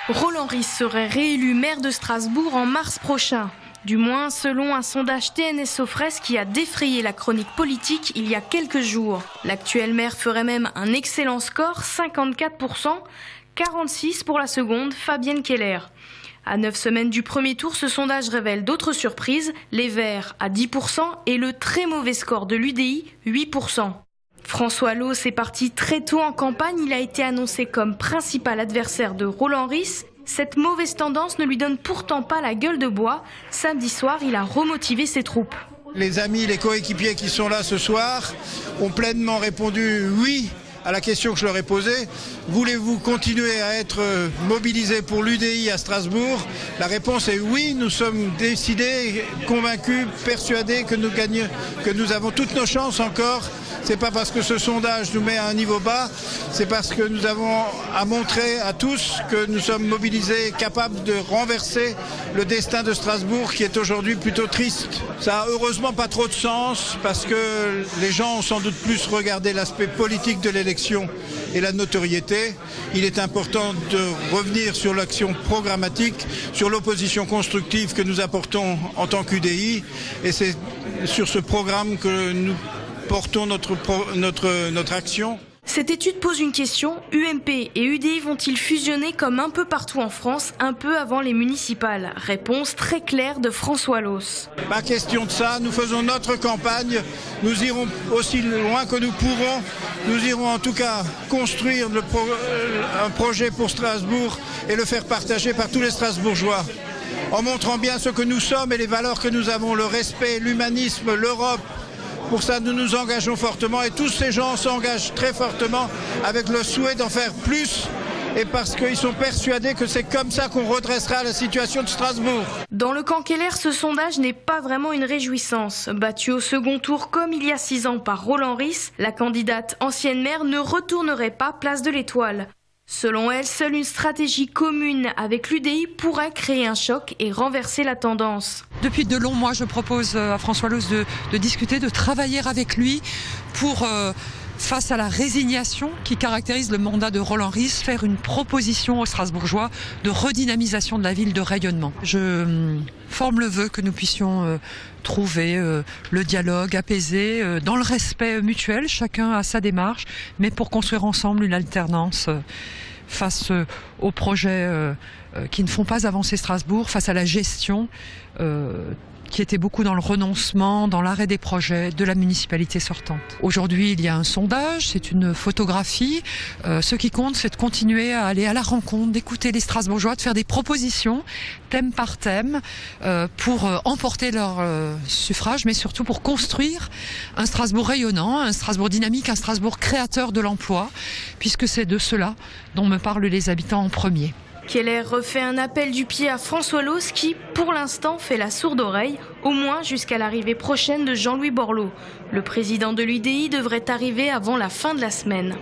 Roland Ries serait réélu maire de Strasbourg en mars prochain. Du moins, selon un sondage TNS Sofres qui a défrayé la chronique politique il y a quelques jours. L'actuel maire ferait même un excellent score, 54%, 46% pour la seconde, Fabienne Keller. À 9 semaines du premier tour, ce sondage révèle d'autres surprises, les Verts à 10% et le très mauvais score de l'UDI, 8%. François Loos est parti très tôt en campagne, il a été annoncé comme principal adversaire de Roland Ries. Cette mauvaise tendance ne lui donne pourtant pas la gueule de bois. Samedi soir, il a remotivé ses troupes. Les amis, les coéquipiers qui sont là ce soir ont pleinement répondu oui à la question que je leur ai posée. Voulez-vous continuer à être mobilisés pour l'UDI à Strasbourg? La réponse est oui, nous sommes décidés, convaincus, persuadés que nous avons toutes nos chances encore. C'est pas parce que ce sondage nous met à un niveau bas, c'est parce que nous avons à montrer à tous que nous sommes mobilisés, capables de renverser le destin de Strasbourg qui est aujourd'hui plutôt triste. Ça a heureusement pas trop de sens parce que les gens ont sans doute plus regardé l'aspect politique de l'élection et la notoriété. Il est important de revenir sur l'action programmatique, sur l'opposition constructive que nous apportons en tant qu'UDI, et c'est sur ce programme que nous portons notre action. Cette étude pose une question, UMP et UDI vont-ils fusionner comme un peu partout en France, un peu avant les municipales? Réponse très claire de François Loos. Pas question de ça, nous faisons notre campagne, nous irons aussi loin que nous pourrons, nous irons en tout cas construire un projet pour Strasbourg et le faire partager par tous les Strasbourgeois, en montrant bien ce que nous sommes et les valeurs que nous avons, le respect, l'humanisme, l'Europe. Pour ça, nous nous engageons fortement et tous ces gens s'engagent très fortement avec le souhait d'en faire plus et parce qu'ils sont persuadés que c'est comme ça qu'on redressera la situation de Strasbourg. Dans le camp Keller, ce sondage n'est pas vraiment une réjouissance. Battue au second tour comme il y a 6 ans par Roland Ries, la candidate ancienne maire ne retournerait pas place de l'Étoile. Selon elle, seule une stratégie commune avec l'UDI pourrait créer un choc et renverser la tendance. Depuis de longs mois, je propose à François Loos de discuter, de travailler avec lui pour, face à la résignation qui caractérise le mandat de Roland Ries, faire une proposition aux Strasbourgeois de redynamisation de la ville, de rayonnement. Je forme le vœu que nous puissions trouver le dialogue apaisé, dans le respect mutuel, chacun a sa démarche, mais pour construire ensemble une alternance face aux projets qui ne font pas avancer Strasbourg, face à la gestion qui était beaucoup dans le renoncement, dans l'arrêt des projets de la municipalité sortante. Aujourd'hui, il y a un sondage, c'est une photographie. Ce qui compte, c'est de continuer à aller à la rencontre, d'écouter les Strasbourgeois, de faire des propositions, thème par thème, pour emporter leur suffrage, mais surtout pour construire un Strasbourg rayonnant, un Strasbourg dynamique, un Strasbourg créateur de l'emploi, puisque c'est de cela dont me parlent les habitants en premier. Keller refait un appel du pied à François Loos qui, pour l'instant, fait la sourde oreille, au moins jusqu'à l'arrivée prochaine de Jean-Louis Borloo. Le président de l'UDI devrait arriver avant la fin de la semaine.